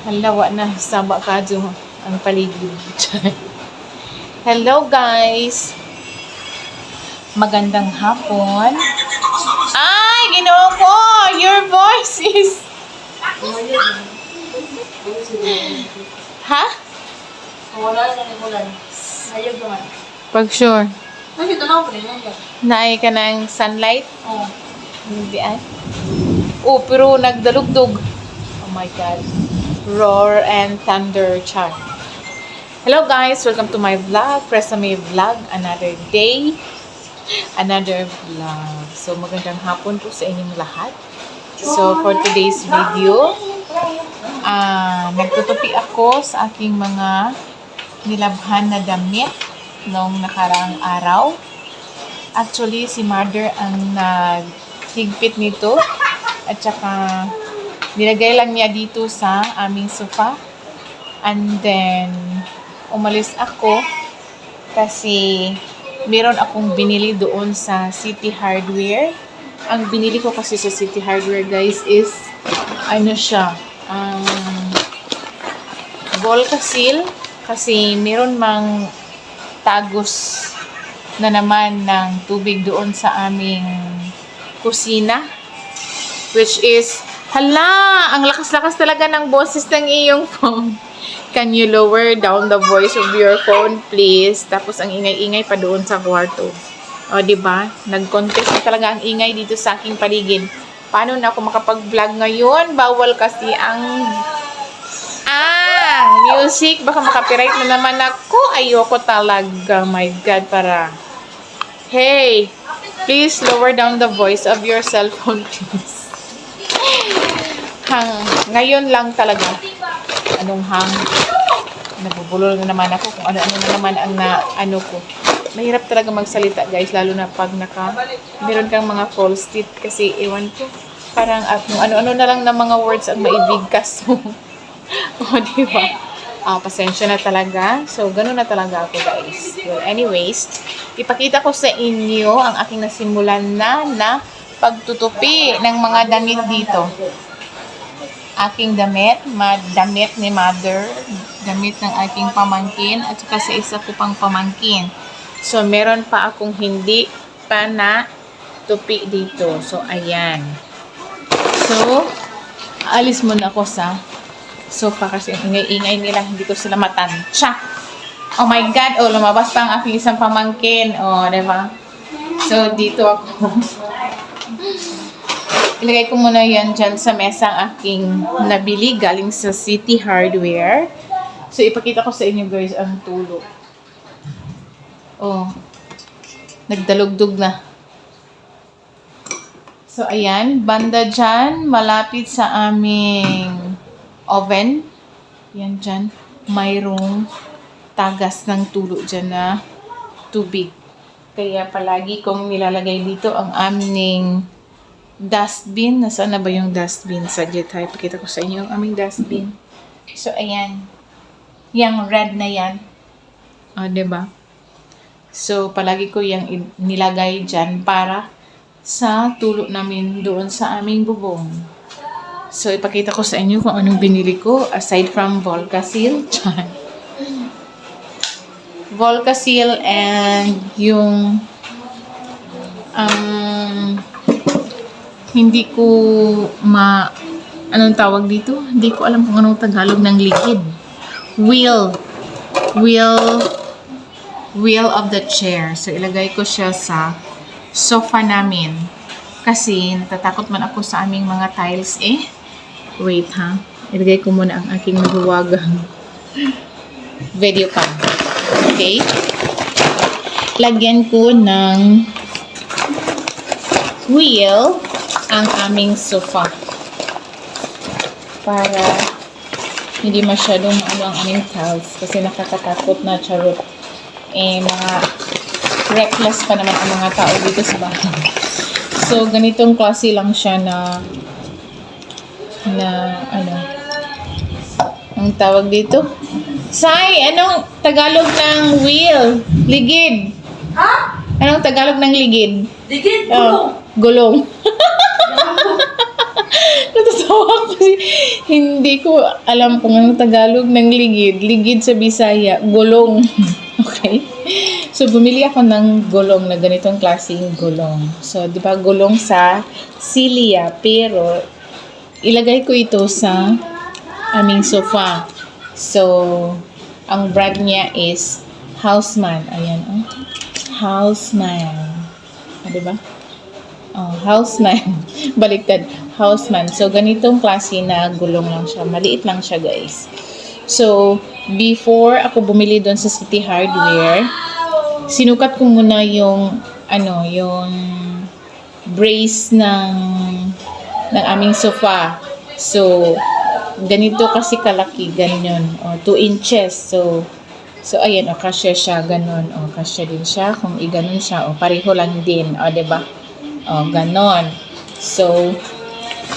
Halawa na sama kadyo ang paligid. Hello guys! Magandang hapon. Ay! Ginoo ko! Your voice is... Ha? Wala na ni Mulan. Ayog naman. Pag sure. Ay, ito na ako rin yan. Naay ka ng sunlight? Oo. Hindi ay. Oh, pero nagdalugdog. Oh my God. Roar and thunder char. Hello guys, welcome to my vlog. Presame vlog. Another day. Another vlog. So magandang hapon po sa inyong lahat. So for today's video, nagtutupi ako sa aking mga nilabhan na damit noong nakaraang araw. Actually, si Mother ang naghigpit nito at saka nilagay lang niya dito sa aming sofa. And then, umalis ako kasi meron akong binili doon sa City Hardware. Ang binili ko kasi sa City Hardware, guys, is ano siya, Volcasil, kasi meron mang tagos na naman ng tubig doon sa aming kusina, which is, hala, ang lakas-lakas talaga ng boses ng iyong phone. Can you lower down the voice of your phone, please? Tapos ang ingay-ingay pa doon sa kwarto. O, diba? Nag-contest na talaga ang ingay dito sa aking paligid. Paano na ako makapag-vlog ngayon? Bawal kasi ang music. Baka makapiright na naman ako. Ayoko talaga. My God, para. Hey, please lower down the voice of your cellphone, please. Ngayon lang talaga. Anong hang? Nabubulol na naman ako kung ano-ano na naman ang ano ko. Mahirap talaga magsalita, guys, lalo na pag meron kang mga false teeth kasi ewan ko, parang ano-ano na lang na mga words ang maibigkas mo. O, diba? Pasensya na talaga. So, ganun na talaga ako, guys. Well, anyways, ipakita ko sa inyo ang aking nasimulan na pagtutupi ng mga damit dito. Aking damit ni Mother, damit ng aking pamangkin, at saka sa isa ko pang pamangkin. So, meron pa akong hindi pa na tupi dito. So, ayan. So, alis muna ako sa sofa kasi ang ingay-ingay nila. Hindi ko sila matansya. Oh my God! Oh, lumabas pa ang aking isang pamangkin. Oh, diba? So, dito ako. Ilagay ko muna yan dyan sa mesa ang aking nabili galing sa City Hardware. So, ipakita ko sa inyo, guys, ang tulo. Oh, nagdalugdog na. So, ayan. Banda dyan, malapit sa aming oven. Yan dyan. Mayroong tagas ng tulo dyan na tubig. Kaya palagi kong nilalagay dito ang aming dustbin. Nasaan na ba yung dustbin? Saglit ha. Ipakita ko sa inyo ang aming dustbin. So, ayan. Yang red na yan. O, diba? So, palagi ko yung nilagay dyan para sa tulo namin doon sa aming bubong. So, ipakita ko sa inyo kung anong binili ko aside from Volcasil. Volcasil and yung hindi ko anong tawag dito? Hindi ko alam kung anong Tagalog ng ligid. Wheel of the chair. So, ilagay ko siya sa sofa namin. Kasi, natatakot man ako sa aming mga tiles eh. Wait ha. Ilagay ko muna ang aking mahiwagang video cam. Okay? Lagyan ko ng wheel ang aming sofa. Para hindi masyadong ang aming tiles. Kasi nakakatakot na charot. Mga reckless pa naman ang mga tao dito sa bahay. So, ganitong klase lang siya na ang tawag dito? Sai, anong Tagalog ng wheel? Ligid. Ha? Anong Tagalog ng ligid? Ligid? Gulong. Natatawa ako kasi hindi ko alam kung anong Tagalog ng ligid. Ligid sa Bisaya, gulong. Okay? So, bumili ako ng gulong na ganitong klaseng gulong. So, di ba gulong sa silya, pero ilagay ko ito sa aming sofa. So, ang brand niya is Houseman. Ayan, oh. Houseman. Ah, diba? Oh, Houseman. Baliktad. Houseman. So, ganitong klase na gulong lang siya. Maliit lang siya, guys. So, before ako bumili doon sa City Hardware, sinukat ko muna yung, yung brace ng aming sofa. So, ganito kasi kalaki, ganyan. O, 2 inches. So, ayan, o, kasya siya, ganun. O, kasya din siya. Kung iganon siya, o, pareho lang din. O, diba? O, ganon. So,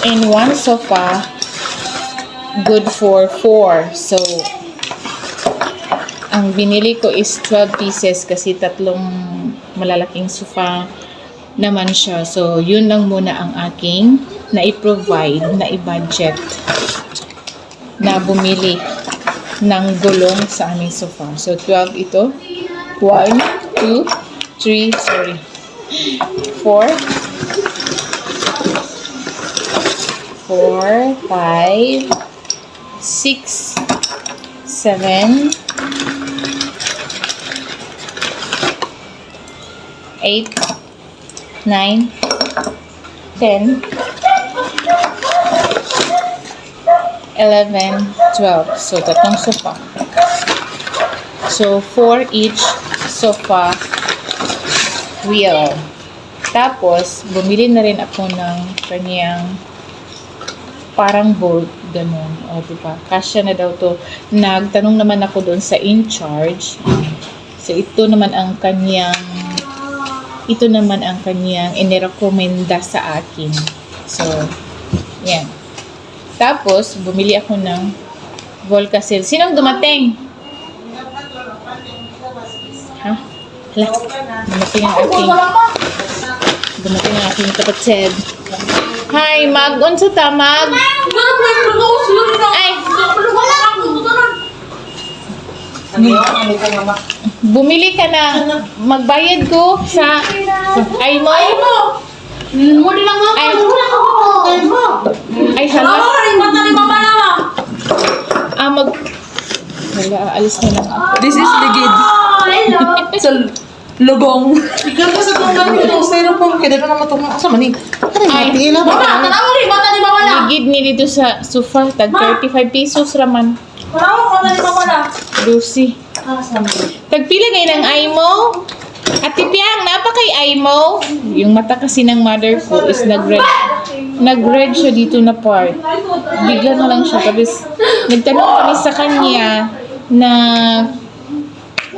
in one sofa, good for 4. So, ang binili ko is 12 pieces kasi tatlong malalaking sofa naman siya. So, yun lang muna ang aking na-i-provide, na-i-budget na bumili ng gulong sa aming sofa. So, 12 ito. 1, 2, 3, 4, 5, 6, 7, 8, 9, 10, 11, 12. So, tatlong sofa. So, 4 each sofa wheel. Tapos, bumili na rin ako ng kanyang parang bolt, ganun. O, diba? Kasya na daw to. Nagtanong naman ako doon sa in-charge. So, ito naman ang kanyang inirekomenda sa akin. So, yan. Tapos, bumili ako ng Volcasil. Sinong dumating? Ha? Hala. Dumating ang aking kapatid. Hi, Mag. Unsa ta, Mag? Ay. Bumili ka na. Magbayad ko sa ay mo. Ay, hala. Hala, alis na lang ako. This is ligid. Sa lugong. Ikaw ka sa tunggal nito. Styrofoam. Kaya doon naman itong asa manig. Ay, ligid ni dito sa sofa. Tag 35 pesos raman. Lucy. Tagpila kayo ng Aimo? Ate Piang, napakay Aimo? Yung mata kasi ng mother ko is nag-red siya dito na part. Bigla na lang siya. Tapos, nagtanong kami sa kanya na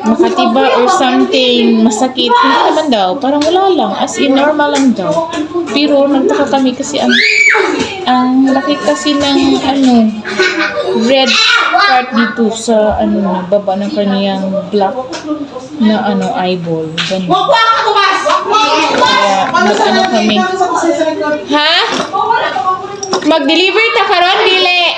makatiba or something, masakit. Hindi naman daw. Parang wala lang. As in, normal lang daw. Pero, nagtaka kami kasi ang laki kasi ng red part dito sa baba ng kaniyang black na eyeball. Ganun. Kaya, kami. Ha? Mag-deliver ta karon dili.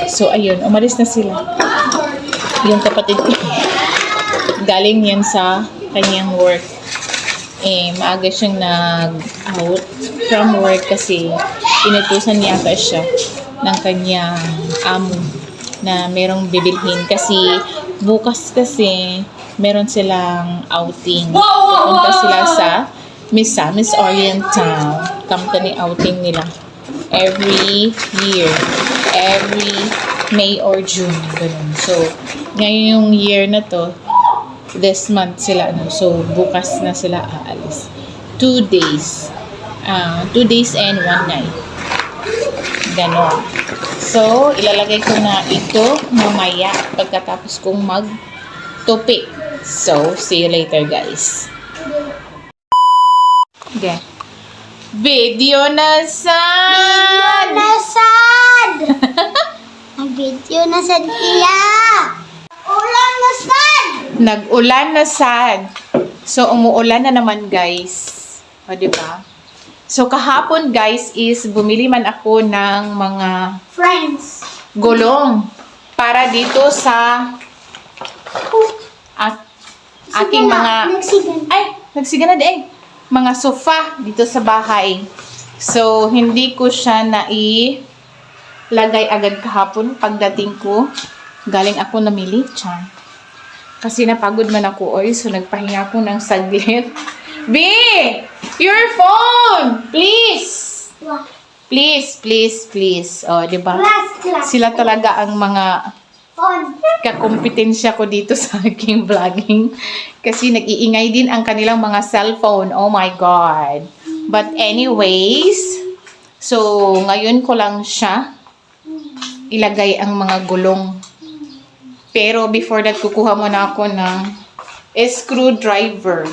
So, ayun. Umalis na sila. Yung kapatid ko. Galing yan sa kanyang work. Maaga siyang nag-out from work kasi inutusan niya ata siya ng kanyang amo na merong bibilhin kasi bukas kasi meron silang outing. Punta sila sa Miss Oriental company outing nila every year, every May or June, ganun. So, ngayon yung year na to, this month sila, so bukas na sila aalis. 2 days. 2 days and 1 night. Ganon. So, ilalagay ko na ito mamaya pagkatapos kong mag-topic. So, see you later, guys. Okay. Video na sad! Video na sad iya. Ulan na sad. Nag-ulan na sad. So, umuulan na naman, guys. O, diba? So, kahapon, guys, is bumili man ako ng mga Friends. gulong para dito sa aking mga nagsiga na din mga sofa dito sa bahay. So, hindi ko siya nailagay agad kahapon pagdating ko. Galing ako namili, Chan. Kasi napagod man ako, oy. So, nagpahinga ako ng saglit. B! Your phone! Please! Please, please, please. O, diba? Sila talaga ang mga kakompetensya ko dito sa aking vlogging. Kasi nag-iingay din ang kanilang mga cellphone. Oh my God. But anyways, so, ngayon ko lang siya ilagay ang mga gulong. Pero before that, kukuha muna ako ng screwdriver.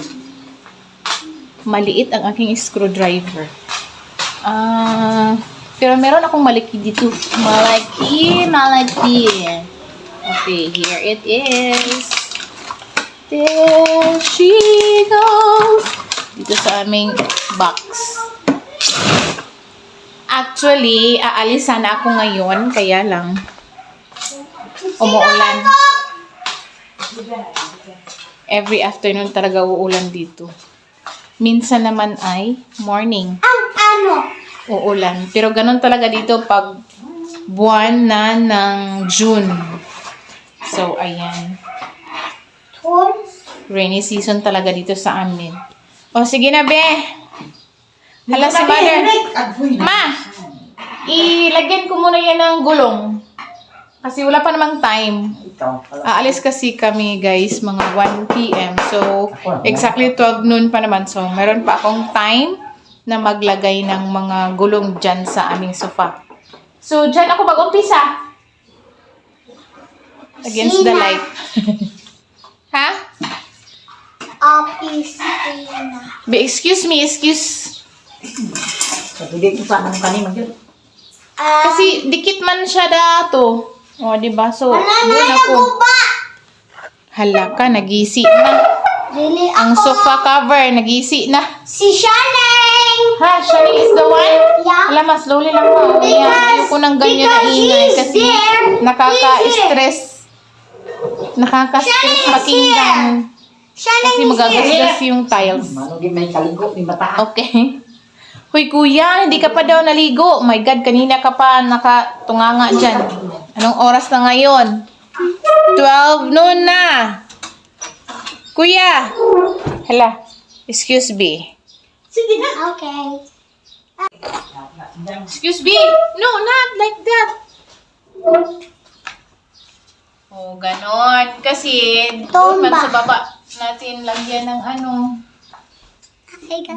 Maliit ang aking screwdriver. Pero meron akong malaki dito. Malaki. Okay, here it is. There she goes. Dito sa aming box. Actually, aalis sana ako ngayon. Kaya lang, umuulan. Every afternoon talaga uulan dito. Minsan naman ay morning. Uulan. Pero ganun talaga dito pag buwan na ng June. So, ayan. Rainy season talaga dito sa amin. O, sige na, be. Hala, si mother. Ma! Ilagyan ko muna yan ng gulong. Kasi wala pa namang time. Aalis kasi kami, guys, mga 1 p.m. So, exactly 12 noon pa naman. So, meron pa akong time na maglagay ng mga gulong dyan sa aming sofa. So, dyan ako mag-umpisa. Against the light. Ha? Be, excuse me, excuse. Kasi dikit man siya dato. O, diba? So, doon ako. Hala ka, nagisi na. Really, Ang sofa cover, nagisi na. Si Shaneng! Ha, Shani is the one? Yeah. Alam, mas slowly lang mo. Ayan, ayoko ng ganyan na ingay kasi nakaka-stress. Nakaka-stress pakinggan. Kasi magagasgas yung tiles. Okay. Hoy kuya, hindi ka pa daw naligo. Oh my God, kanina ka pa nakatunganga dyan. Anong oras na ngayon? 12 noon na. Kuya. Hala, excuse me. Sige na. Okay. Excuse me. No, not like that. Oh, ganon. Kasi doon man sa baba natin lagyan ng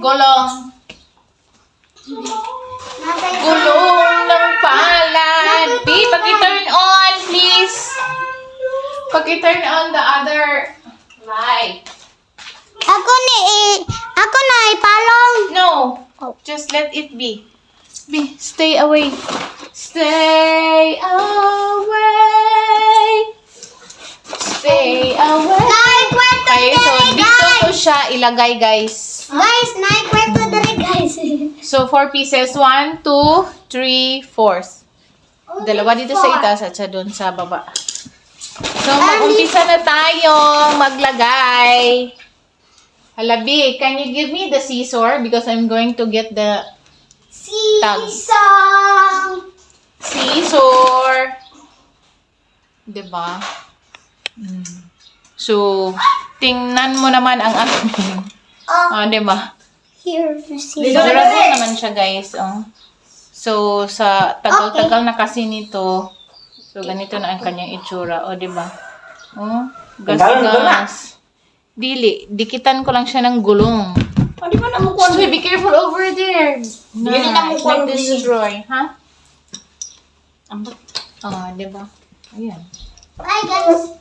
gulong. Gulong ng palad. B, paki-turn on, please. Paki-turn on the other light. Ako na ipalong. No. Just let it be. B, stay away. Stay away. Stay away. Okay, so dito ko siya ilagay, guys. Guys, naikweto dali guys. So, 4 pieces. 1, 2, 3, 4. Dalawa dito sa itaas at sa doon sa baba. So, mag-umpisa na tayo maglagay. Halabi, can you give me the scissor? Because I'm going to get the Sisong. scissor. Diba? So, tingnan mo naman ang aking. Diba? Here, Durable naman siya, guys. So, sa tagal-tagal na kasi nito, so, ganito na ang kanyang itsura. O, diba? Gas-gas. Dili. Dikitan ko lang siya ng gulong. Di ba namukuha? Shh, be careful over there. Dili na It mukuha. might destroy. Ha? Diba? Ayan. Bye guys.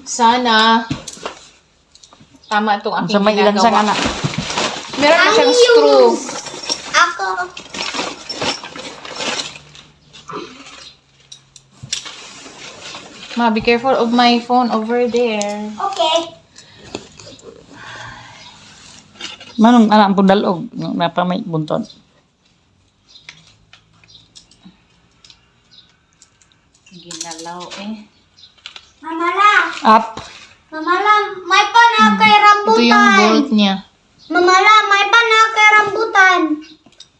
Sana tama itong aking Sa may ilan sa ginagawa. anak. Meron na siyang screw. Ako. Ma, be careful of my phone over there. Okay. Manong anak po dalog. Napamay bunton. Ginalaw eh. Mamala. Up. Mamala, may pa na kay Ito yung rambutan. bolt niya. Mamala, may pa na kay rambutan.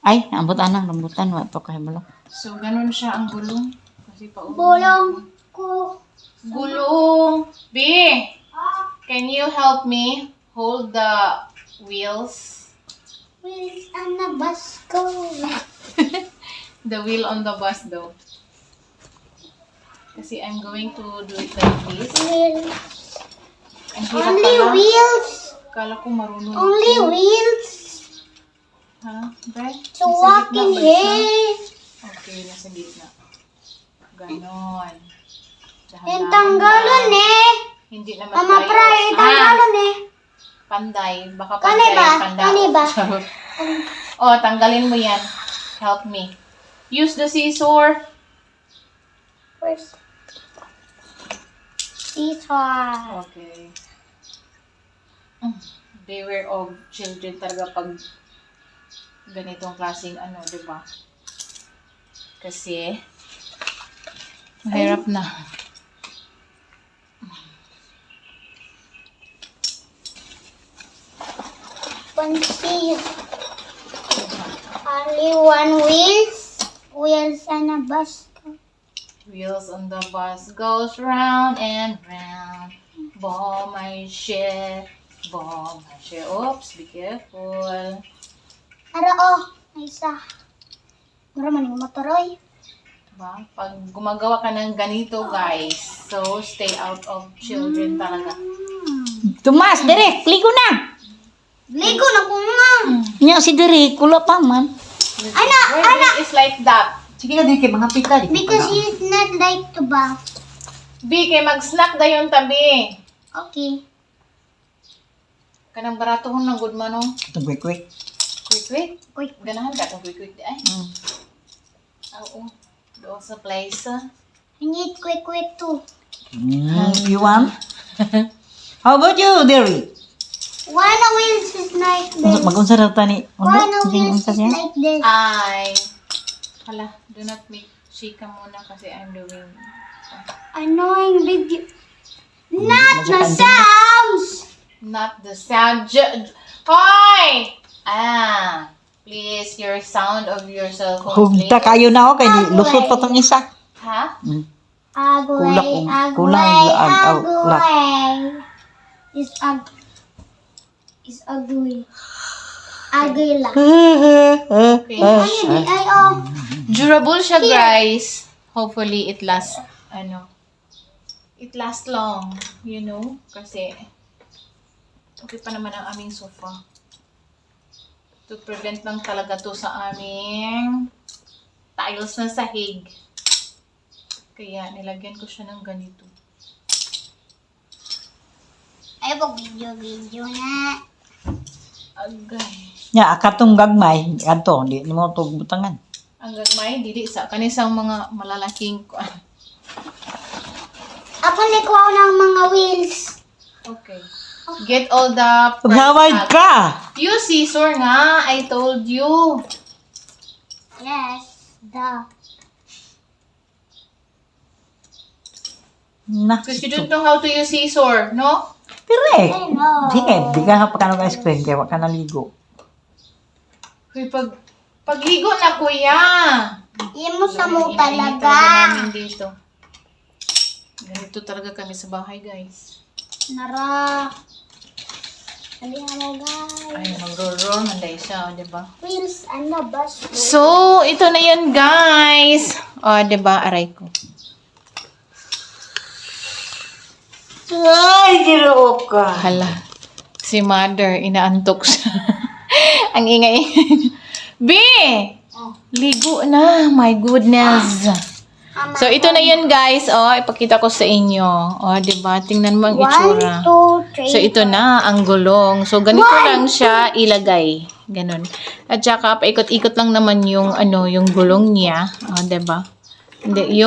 Ay, ambot anak, rambutan. Wato kayo malo. So, ganun siya ang gulong. Kasi pa Bulong ko. Gulong! B! Can you help me hold the wheels? Wheels on the bus go. The wheel on the bus though. Kasi I'm going to do it like this. Wheels. Ang hirap Only pala. wheels. Kala ko marunong. Only wheels. Ha? Right? To Nasa walk gitna in ba siya? here. Okay, nasa gitna. Ganon. Yung tanggalon eh. Hindi naman Mama tayo. Pray, tanggalon eh. Panday. Baka Kani panday. ba? Panda. Kani ba? Oh, tanggalin mo yan. Help me. Use the scissor. First. Scissor. Okay. Beware of children talaga pag ganitong klaseng ano, di ba? Kasi mahirap na. Pansit. Only one wheels. Wheels on a bus. Wheels on the bus goes round and round. Ball my shit. Ball my shit. Oops, be careful. Ara oh, may isa. Mura man yung motoroy. Diba? Pag gumagawa ka ng ganito, guys, so stay out of children talaga. Tumas, direk. Ligo na. Ligo na ko nga. Nya si direk. Kula pa man. Where is like that? Sige na, direk. Mga pita. Because he's not like to bath. B, kay mag-snack da yung tabi. Okay. Kanang baratohon ng good man, oh. Ito, quick. Quick. Quick. Ganahan ka itong quick di ay. Oo. Doon sa place. I need quick too. You want? How about you, Derry? Why no wheels is like this? Mag-unsa raw tani. Why no Sige, wheels unsa is siya? like this? Hala, do not make chika muna kasi I'm doing. Annoying video. Not the sounds. Not the sound. Hoy! Please, your sound of your cell phone. Hugda kayo na ako. Kay lusot pa tong isa. Ha? Ugly, Kulang laag. ugly. Is ugly. Ugly lang. Okay. Ay, oh. Durable siya, guys. Hopefully, it lasts, it lasts long, kasi okay pa naman ang aming sofa. To prevent lang talaga to sa aming tiles na sahig. Kaya, nilagyan ko siya ng ganito. Ay, video na. Agay. Nya, akatong gagmay. Ato, di mo ito butangan. Ang gagmay, dili sa kanisang mga malalaking Ako nikuha ng mga wheels. Okay. Get all the Paghawad ka! Use scissor nga, I told you. Yes, Because you don't know how to use scissor, no? Direk. I know. Sige, di ka pa ka ice cream. Kaya wag ka naligo. Hoy, pagligo na, kuya. Imo sa mo Inainit talaga. namin dito. Ganito talaga kami sa bahay, guys. Nara. Alihan mo, guys. Ay, mag-roll manday siya, di ba? Wheels and the bus. So, ito na yun, guys. Di ba? Aray ko. Ay, ginoo ka. Hala. Si mother, inaantok siya. Ang ingay. B! Ligo na. My goodness. So, ito na yun, guys. Ipakita ko sa inyo. Diba? Tingnan mo ang itsura. 1, 2, 3. So, ito na ang gulong. So, ganito lang siya ilagay. Ganun. At saka, paikot-ikot lang naman yung, yung gulong niya. Diba? Hindi,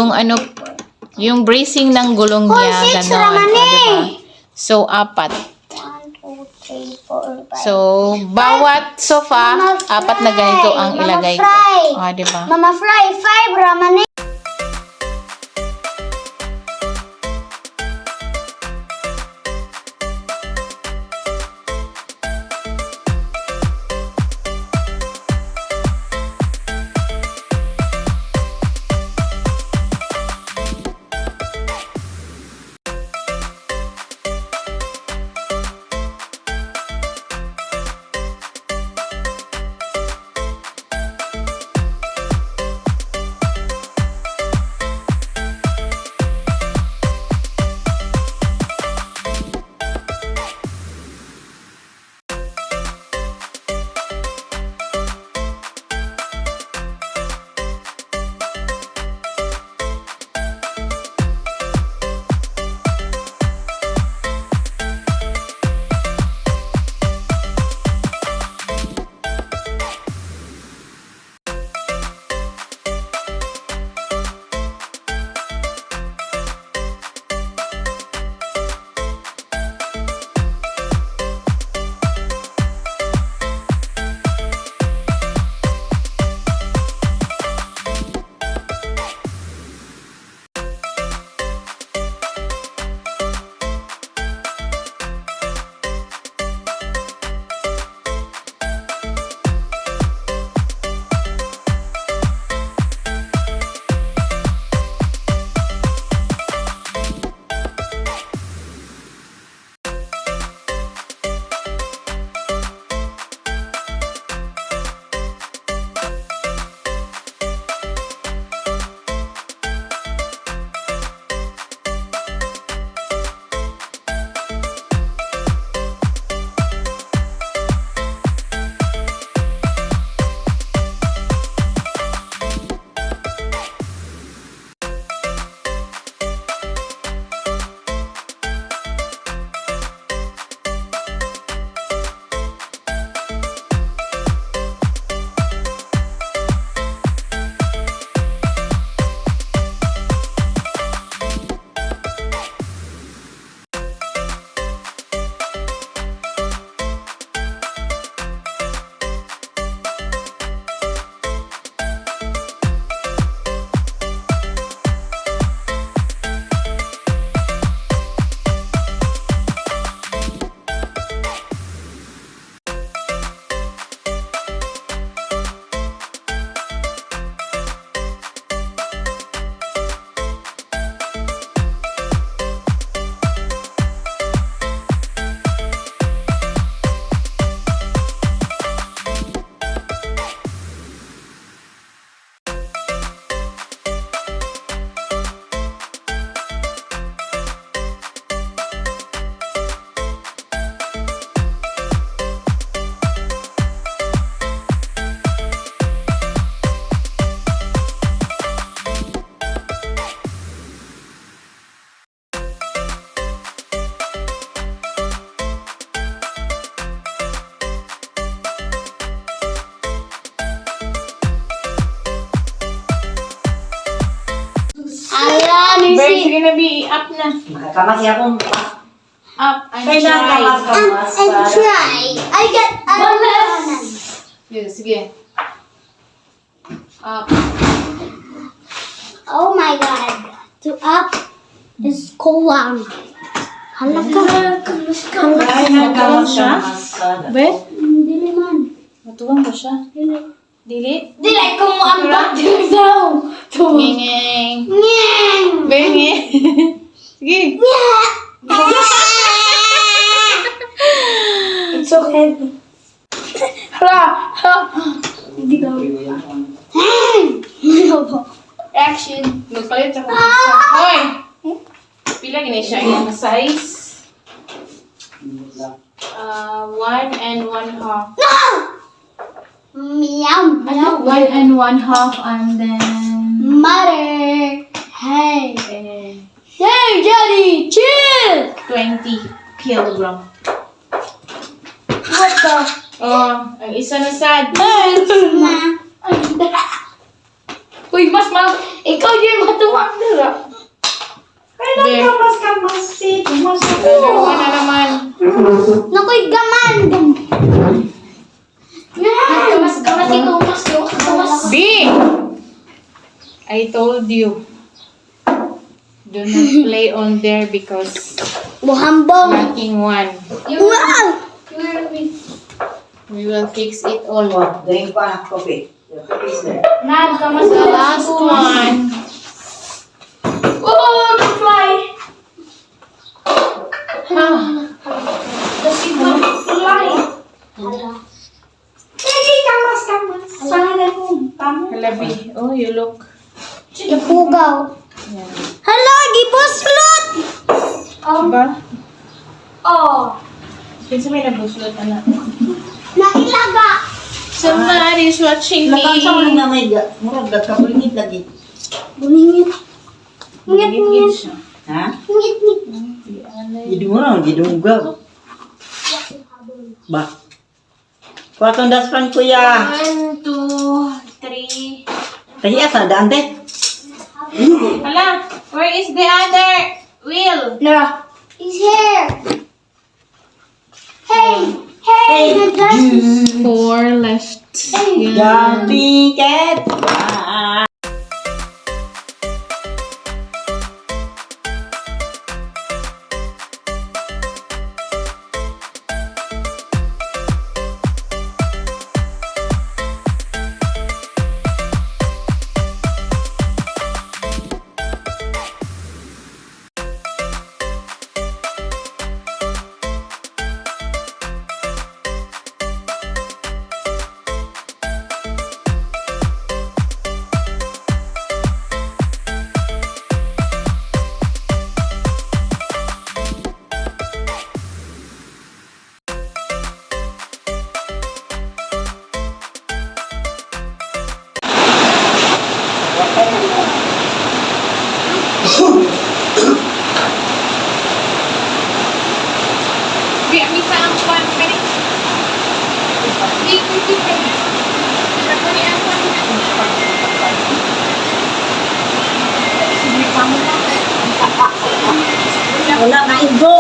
yung bracing ng gulong niya. Six Ganon. naman Diba? So, 4. 1, 2, 3, 4, 5. So, bawat sofa, Mama, 4 na ganito ang fry. ilagay ko. Mama, fry. Ah, di ba? Mama Fry, 5 ramen. Bird, sige na, B. Up na. Nakakamasi akong Up and kailangan try. kamas And try. I got a banana. Sige, sige. Up. Oh my god. To up is kulang. Halaka. Ay, nagkamas siya. Be? Dili man. Matuwang ba siya? Dili? Dili ko mo ang dili daw. Nginging. Nyeng. Be, nging. Sige. It's so heavy. Hala! Ha! Hindi daw. Action. Nagpalit ako. Hoy! Pila gini siya yung size? 1 and 1/2. Meow. Meow. 1 and 1/2 and then... Mother. Hey. eh, Hey, Daddy, chill. 20 kilogram. What the? Oh, ang isa na sad. Ma. Uy, mas ma... Ikaw yung matuwang dira. Kailangan kamas-kamas. Mas Dalawa na naman. Nakoy gaman. Gamas ito, mas. B! I told you. Do not play on there because Buhambong. lacking one. Wow! We will fix it all. Drink pa ng kopi. Nad, gamas The last one. Oh, the fly! The silver fly. Sige, kamas. Sana mo. Hala, B. Oh, you look. Ipugaw. Yan. Hala, gibuslot! Ba? Oh, Kinsa may nabuslot, anak? nailaga. Somebody's watching Lakang sa me. mga na may murag gagkabulingit lagi. Bumingit. Ngit-ngit siya. Ha? Ngit-ngit. Jadi mo lang, gidunggaw. Ba? Kuatong daspan kuya. 1, 2, 3. Tahi asa daan te? Hala, where is the other wheel? Na. He's here. Hey, nag-dance. 4 left. Yan. Jumping cat. Di, misa ang kwan ka rin. Di. Ako ni ang kwan. Sige, kamo na. Wala na ibo.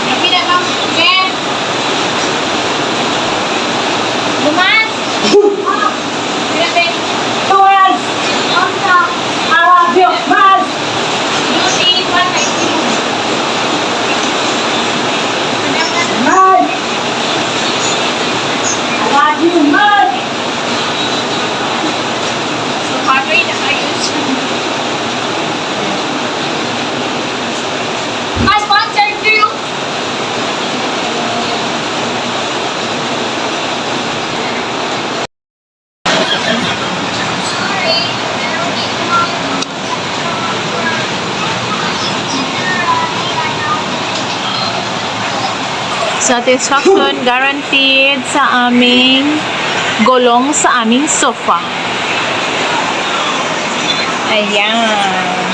Kami na lang, Ben. Lumas! Kaya, Ben. Tuwas! Arabyo! Mas! Duty, one, I see. Mas! Arabyo! Mas! So, Padre, nakayos. My sponsor drew. Satisfaction guaranteed sa aming gulong sa aming sofa. Ayan.